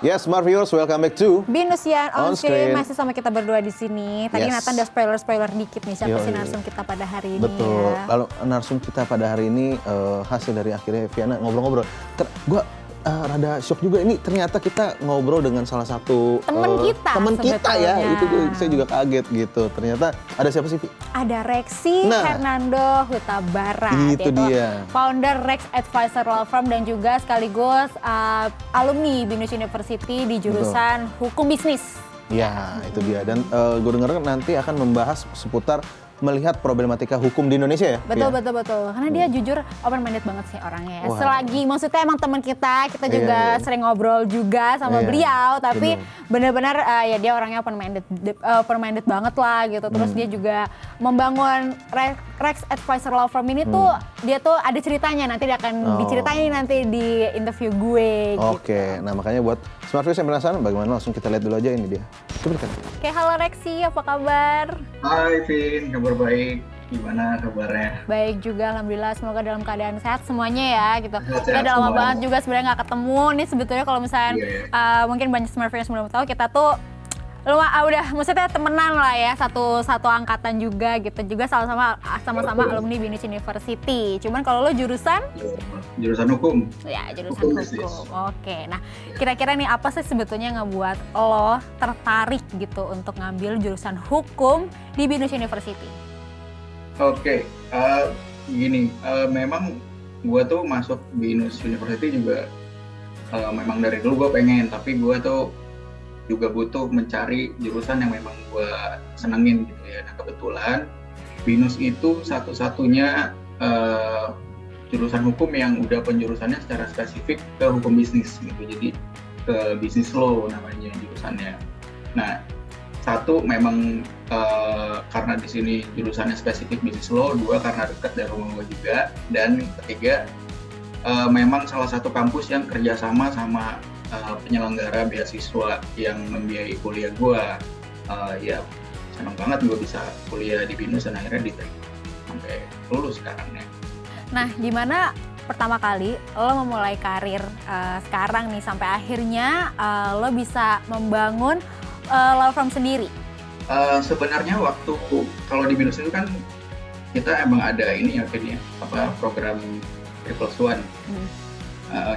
Yes, smart viewers, welcome back to Binusian on screen. On Screen. Masih sama kita berdua di sini. Tadi Yes. Nathan udah spoiler dikit nih siapa sih Yoi. narsum kita pada hari ini. Betul. Ya. Lalu narsum kita pada hari ini hasil dari akhirnya Viana ngobrol-ngobrol. Gue rada shock juga ini ternyata kita ngobrol dengan salah satu Temen kita ya. sebetulnya. Itu saya juga kaget gitu. Ternyata ada siapa sih, Vi? Ada Rexy Hernando Huta-Barat. Itu dia. Founder Rex Advisor Law Firm dan juga sekaligus alumni Binus University di jurusan Hukum Bisnis. Ya, itu dia. Dan gue dengar nanti akan membahas seputar melihat problematika hukum di Indonesia ya? Betul, Via? betul. Karena dia jujur open minded banget sih orangnya ya. Wah. Selagi maksudnya emang teman kita juga Iya. sering ngobrol juga sama Iya, beliau. Tapi bener. benar-benar ya dia orangnya open minded banget lah gitu. Terus dia juga membangun Rex Advisor Law Firm ini tuh dia tuh ada ceritanya. Nanti dia akan diceritain nanti di interview gue gitu. Oke, nah makanya buat Smart Viewers yang penasaran bagaimana langsung kita lihat dulu aja ini dia. Coba lihat. Oke, halo Rexy, apa kabar? Hai Vin, kabar baik. Gimana kabarnya? Baik juga, alhamdulillah. Semoga dalam keadaan sehat semuanya ya gitu. Sehat Kita udah lama semuanya. banget juga sebenarnya nggak ketemu. Nih sebetulnya kalau misalnya mungkin banyak smart viewers belum tahu, kita tuh udah maksudnya temenan lah ya, satu angkatan juga gitu. Juga sama-sama alumni Binus University. Cuman kalau lo jurusan? Jurusan hukum. Ya, jurusan Hukum hukum. bisnis. Oke. Nah, kira-kira nih apa sih sebetulnya ngebuat lo tertarik gitu untuk ngambil jurusan hukum di Binus University? Oke, gini, memang gue tuh masuk Binus University juga memang dari dulu gue pengen, tapi gue tuh juga butuh mencari jurusan yang memang gue senengin gitu ya. Nah kebetulan Binus itu satu-satunya jurusan hukum yang udah penjurusannya secara spesifik ke hukum bisnis gitu. Jadi ke bisnis law namanya jurusannya. Nah satu memang karena di sini jurusannya spesifik bisnis law, dua karena dekat dari rumah gue juga, dan ketiga memang salah satu kampus yang kerjasama sama penyelenggara beasiswa yang membiayai kuliah gue. Ya senang banget gue bisa kuliah di Binus dan akhirnya diterima sampai lulus sekarang ya. Nah, gimana pertama kali lo memulai karir sekarang nih sampai akhirnya lo bisa membangun law firm sendiri? Sebenarnya waktu kalau di Binus itu kan kita emang ada ini ya Vin ya, program 3+1.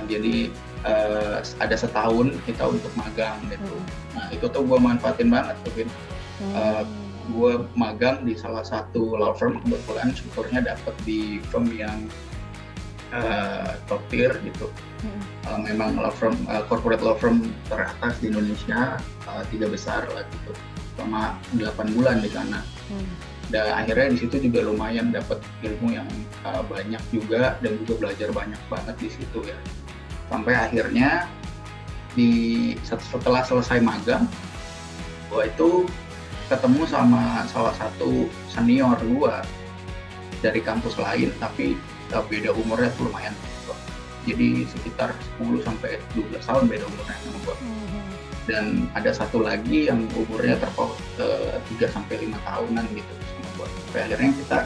Jadi ada setahun kita untuk magang gitu. Nah itu tuh gue manfaatin banget tuh Vin. Gue magang di salah satu law firm, kebetulan syukurnya dapet di firm yang top tier gitu. Memang law firm, corporate law firm teratas di Indonesia, 3 besar lah gitu, selama 8 bulan di sana. Dan akhirnya di situ juga lumayan dapat ilmu yang banyak juga, dan juga belajar banyak banget di situ ya. Sampai akhirnya setelah selesai magang, gue itu ketemu sama salah satu senior gue dari kampus lain, tapi beda umurnya tuh lumayan. Jadi sekitar 10-12 tahun beda umurnya sama gue. Dan ada satu lagi yang umurnya terpaut 3-5 tahunan gitu sama gue. Sampai akhirnya kita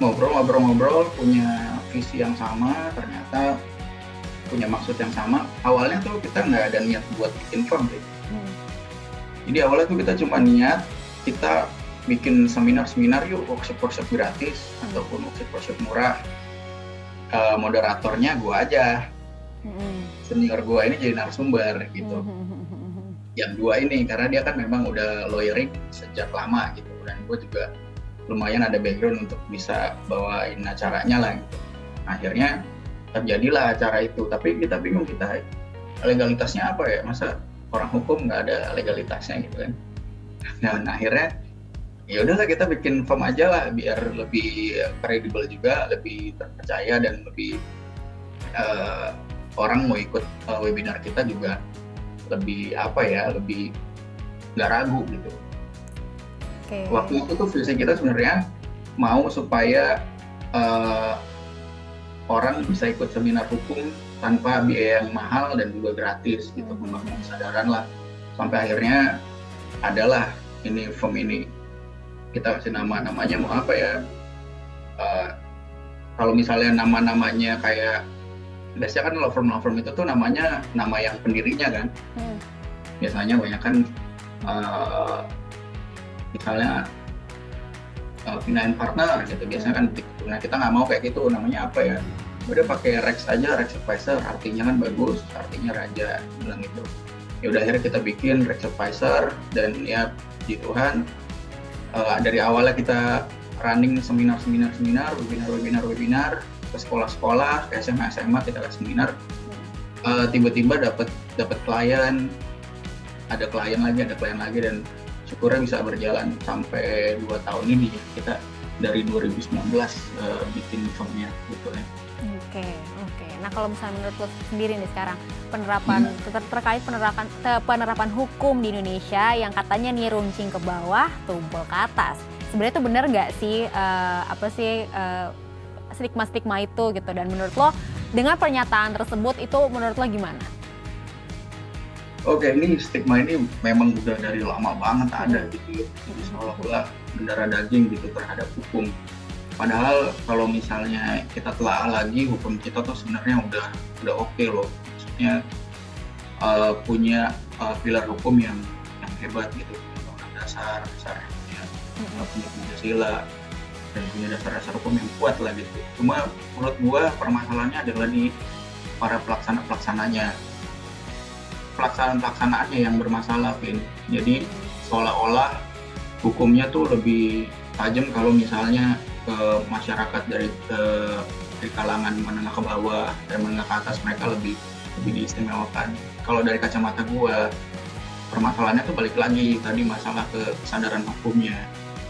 ngobrol, punya visi yang sama, ternyata punya maksud yang sama. Awalnya tuh kita nggak ada niat buat bikin firm gitu. Jadi awalnya tuh kita cuma niat kita bikin seminar yuk, workshop gratis ataupun workshop murah. Moderatornya gue aja, senior gue ini jadi narasumber gitu. Yang dua ini karena dia kan memang udah lawyering sejak lama gitu, dan gue juga lumayan ada background untuk bisa bawain acaranya lah gitu. Akhirnya terjadilah acara itu, tapi kita bingung kita legalitasnya apa ya, masa orang hukum nggak ada legalitasnya gitu kan. Dan akhirnya ya udahlah kita bikin firm aja lah biar lebih kredibel juga, lebih terpercaya, dan lebih orang mau ikut webinar kita juga lebih lebih nggak ragu gitu. Okay. Waktu itu tuh visi kita sebenarnya mau supaya orang bisa ikut seminar hukum tanpa biaya yang mahal dan juga gratis gitu, membangun kesadaran lah. Sampai akhirnya adalah ini firm ini, kita kasih namanya mau apa ya, kalau misalnya nama-namanya kayak biasanya kan law firm itu tuh namanya nama yang pendirinya kan. Biasanya banyak kan misalnya pindahin partner gitu, biasanya kan. Nah kita nggak mau kayak gitu, namanya apa ya, udah pakai Rex aja, Rex Advisor, artinya kan bagus, artinya raja, bilang gitu. Ya udah akhirnya kita bikin Rex Advisor, dan ya puji Tuhan dari awalnya kita running seminar, webinar ke sekolah-sekolah, ke SMA kita ke seminar, tiba-tiba dapat klien, ada klien lagi, dan syukurnya bisa berjalan sampai 2 tahun ini ya. Kita dari 2019 bikin firmnya gitu ya. Oke. Nah kalau misalnya menurut lo sendiri nih sekarang penerapan terkait penerapan hukum di Indonesia yang katanya nih runcing ke bawah, tumpul ke atas. Sebenarnya itu benar nggak sih stigma itu gitu, dan menurut lo dengan pernyataan tersebut itu menurut lo gimana? Oke, ini stigma ini memang udah dari lama banget ada gitu ya. Jadi seolah-olah mendarah daging gitu terhadap hukum. Padahal kalau misalnya kita telah lagi, hukum kita tuh sebenarnya udah oke loh. Maksudnya punya pilar hukum yang hebat gitu. Undang-undang dasar ya, punya Pancasila, dan punya dasar-dasar hukum yang kuat lah gitu. Cuma menurut gua permasalahannya adalah di para pelaksanaannya yang bermasalah, Vin. Jadi seolah-olah hukumnya tuh lebih tajam kalau misalnya ke masyarakat dari kalangan menengah ke bawah dan menengah ke atas, mereka lebih diistimewakan. Kalau dari kacamata gua, permasalahannya tuh balik lagi tadi masalah kesadaran hukumnya.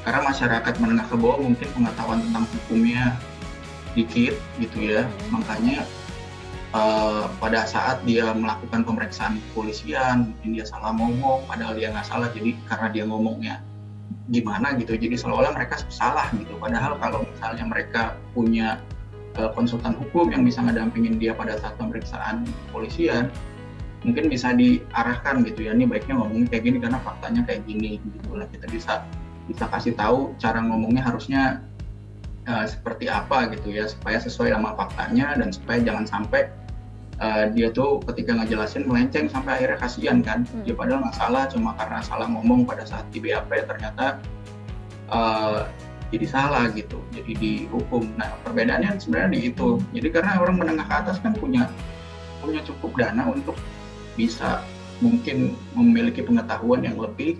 Karena masyarakat menengah ke bawah mungkin pengetahuan tentang hukumnya dikit gitu ya, makanya pada saat dia melakukan pemeriksaan kepolisian mungkin dia salah ngomong, padahal dia nggak salah, jadi karena dia ngomongnya gimana gitu, jadi seolah-olah mereka salah gitu. Padahal kalau misalnya mereka punya konsultan hukum yang bisa ngedampingin dia pada saat pemeriksaan kepolisian, mungkin bisa diarahkan gitu ya, ini baiknya ngomongnya kayak gini karena faktanya kayak gini gitu lah. Kita bisa kasih tahu cara ngomongnya harusnya seperti apa gitu ya, supaya sesuai sama faktanya, dan supaya jangan sampai dia tuh ketika ngejelasin melenceng sampai akhirnya kasihan kan. Dia padahal nggak salah, cuma karena salah ngomong pada saat di BAP ternyata jadi salah gitu, jadi dihukum. Nah perbedaannya sebenarnya di itu. Jadi karena orang menengah ke atas kan punya cukup dana untuk bisa mungkin memiliki pengetahuan yang lebih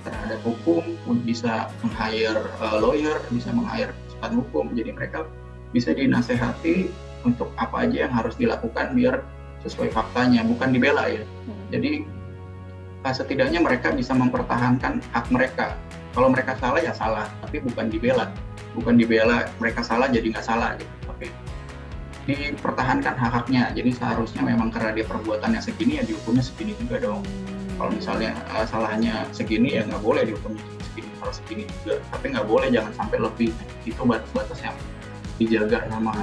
terhadap hukum, bisa meng-hire lawyer, bisa meng-hire konsultan hukum, jadi mereka bisa dinasehati untuk apa aja yang harus dilakukan biar sesuai faktanya, bukan dibela ya. Jadi setidaknya mereka bisa mempertahankan hak mereka. Kalau mereka salah ya salah, tapi bukan dibela mereka salah jadi nggak salah gitu, tapi dipertahankan hak-haknya. Jadi seharusnya memang karena dia perbuatannya segini ya dihukumnya segini juga dong. Kalau misalnya salahnya segini ya nggak boleh dihukumnya segini, kalau segini juga, tapi nggak boleh, jangan sampai lebih. Itu batas-batas yang dijaga sama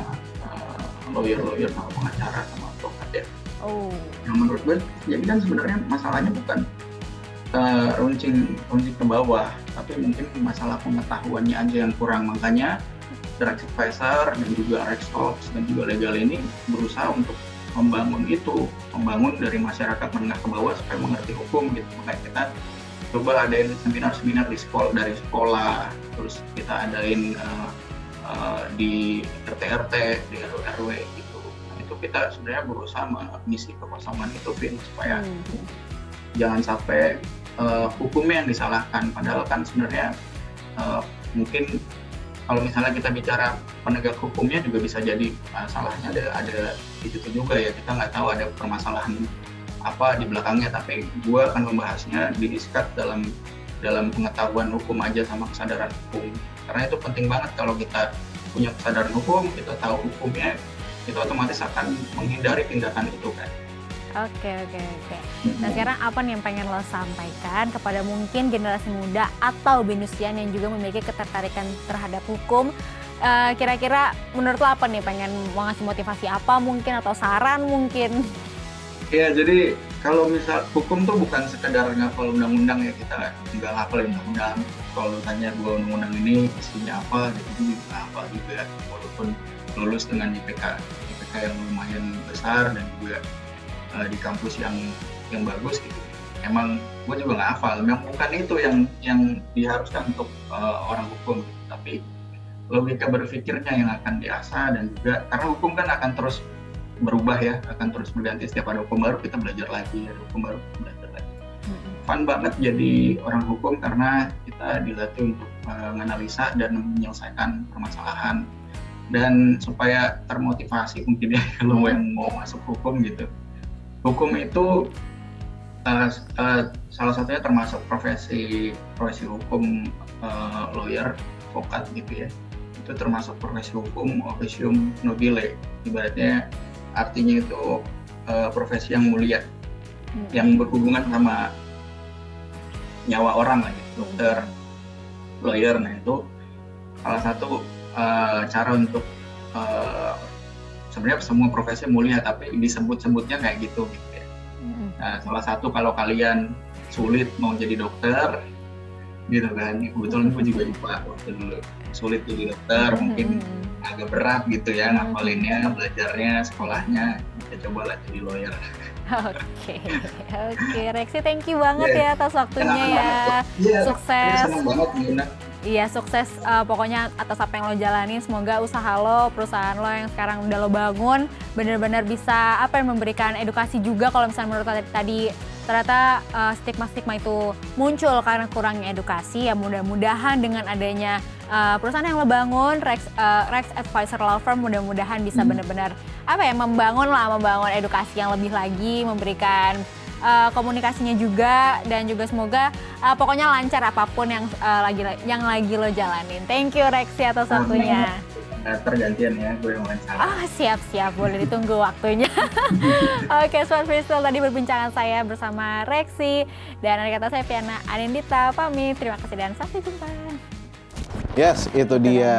lawyer sama pengacara sama advokat ya. Yang menurut gue, jadi kan sebenarnya masalahnya bukan runcing ke bawah, tapi mungkin masalah pengetahuannya aja yang kurang. Makanya Rex Advisor dan juga Rex Talks dan juga Legal ini berusaha untuk membangun dari masyarakat menengah ke bawah supaya mengerti hukum gitu. Makanya kita coba adain seminar-seminar di sekolah, terus kita adain di RT-RT, di RW gitu. Nah, itu kita sebenarnya berusaha mengisi kekosongan itu, Vin, supaya jangan sampai hukumnya yang disalahkan. Padahal kan sebenarnya mungkin kalau misalnya kita bicara penegak hukumnya juga bisa jadi salahnya ada di situ juga ya. Kita nggak tahu ada permasalahan apa di belakangnya, tapi gue akan membahasnya di diskat dalam pengetahuan hukum aja sama kesadaran hukum. Karena itu penting banget. Kalau kita punya kesadaran hukum, kita tahu hukumnya, itu otomatis akan menghindari tindakan itu kan. Oke. Nah sekarang apa nih yang pengen lo sampaikan kepada mungkin generasi muda atau Binusian yang juga memiliki ketertarikan terhadap hukum? Kira-kira menurut lo apa nih, pengen mau ngasih motivasi apa mungkin, atau saran mungkin? Ya, jadi kalau misal hukum tuh bukan sekedar ngapal undang-undang ya, kita nggak ngapal undang-undang. Kalau tanya gue undang-undang ini isinya apa, gitu nggak apa juga, walaupun lulus dengan IPK yang lumayan besar dan juga di kampus yang bagus gitu. Emang gue juga nggak hafal, memang bukan itu yang diharuskan untuk orang hukum, gitu. Tapi logika berpikirnya yang akan diasah, dan juga karena hukum kan akan terus berubah ya, akan terus berganti, setiap ada hukum baru kita belajar lagi, ada hukum baru kita belajar lagi. Fun banget jadi orang hukum karena kita dilatih untuk menganalisa dan menyelesaikan permasalahan, dan supaya termotivasi mungkin ya kalau yang mau masuk hukum gitu. Hukum itu salah satunya termasuk profesi hukum, lawyer, advokat gitu ya. Itu termasuk profesi hukum officium nobile, ibaratnya artinya itu profesi yang mulia, yang berhubungan sama nyawa orang lah gitu. Dokter, lawyer, nah itu salah satu cara untuk sebenarnya semua profesi mulia tapi disebut-sebutnya kayak gitu ya. Nah, salah satu kalau kalian sulit mau jadi dokter gitu kan, kebetulan gue juga IPA waktu dulu, sulit jadi dokter, mungkin agak berat gitu ya ngapalinnya, belajarnya, sekolahnya, kita coba lah jadi lawyer. Oke, Rexy, thank you banget ya atas waktunya ya. Sukses. Senang banget Yuna. Iya, sukses pokoknya atas apa yang lo jalanin. Semoga usaha lo, perusahaan lo yang sekarang udah lo bangun benar-benar bisa memberikan edukasi juga. Kalau misalnya menurut tadi ternyata stigma-stigma itu muncul karena kurangnya edukasi, ya mudah-mudahan dengan adanya perusahaan yang lo bangun, Rex Advisor Law Firm, mudah-mudahan bisa benar-benar membangun edukasi yang lebih lagi, memberikan komunikasinya juga, dan juga semoga pokoknya lancar apapun yang lagi lo jalanin. Thank you Rexy atas waktunya. Tergantian ya, gue yang lancar. Siap, boleh ditunggu waktunya. Oke, Smart Freestyle, tadi perbincangan saya bersama Rexy, dan ada kata saya Viana Anindita pamit. Terima kasih dan sampai jumpa. Yes, itu dia.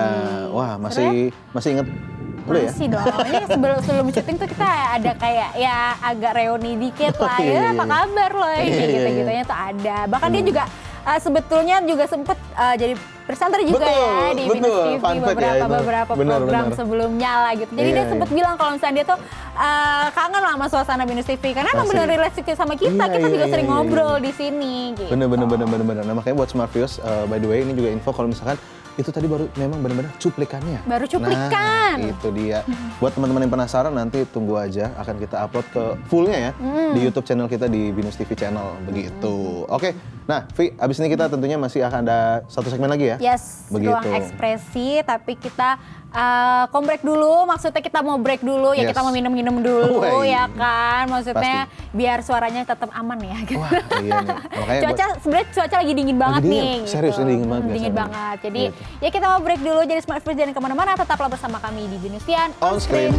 Wah, masih inget lu ya? Masih dong. Ini sebelum syuting tuh kita ada kayak ya agak reuni dikit lah. Ya, apa kabar lo ini gitu-gitunya tuh ada. Bahkan dia juga sebetulnya juga sempet jadi presenter juga ya di Binus TV beberapa program sebelumnya lah gitu. Jadi dia sempet bilang kalau misalnya dia tuh kangen lah sama suasana Binus TV karena emang bener relasi sama kita. Kita juga sering ngobrol di sini gitu. Bener. Nah, makanya buat Smart Viewers, by the way ini juga info kalau misalkan itu tadi baru memang benar-benar cuplikannya. Baru cuplikan. Nah, itu dia. Buat teman-teman yang penasaran, nanti tunggu aja, akan kita upload ke fullnya ya di YouTube channel kita di Binus TV Channel begitu. Oke. Nah, Vi, abis ini kita tentunya masih akan ada satu segmen lagi ya. Yes, begitu. Ruang Ekspresi, tapi kita break dulu, maksudnya kita mau break dulu, ya kita mau minum-minum dulu ya kan, maksudnya biar suaranya tetap aman ya gitu. Wah, iya nih. Makanya sebenarnya cuaca lagi dingin banget nih. Serius, gitu. dingin banget. Dingin banget, jadi ya kita mau break dulu, jadi Smart Freeze jangan kemana-mana, tetaplah bersama kami di Binusian On Screen.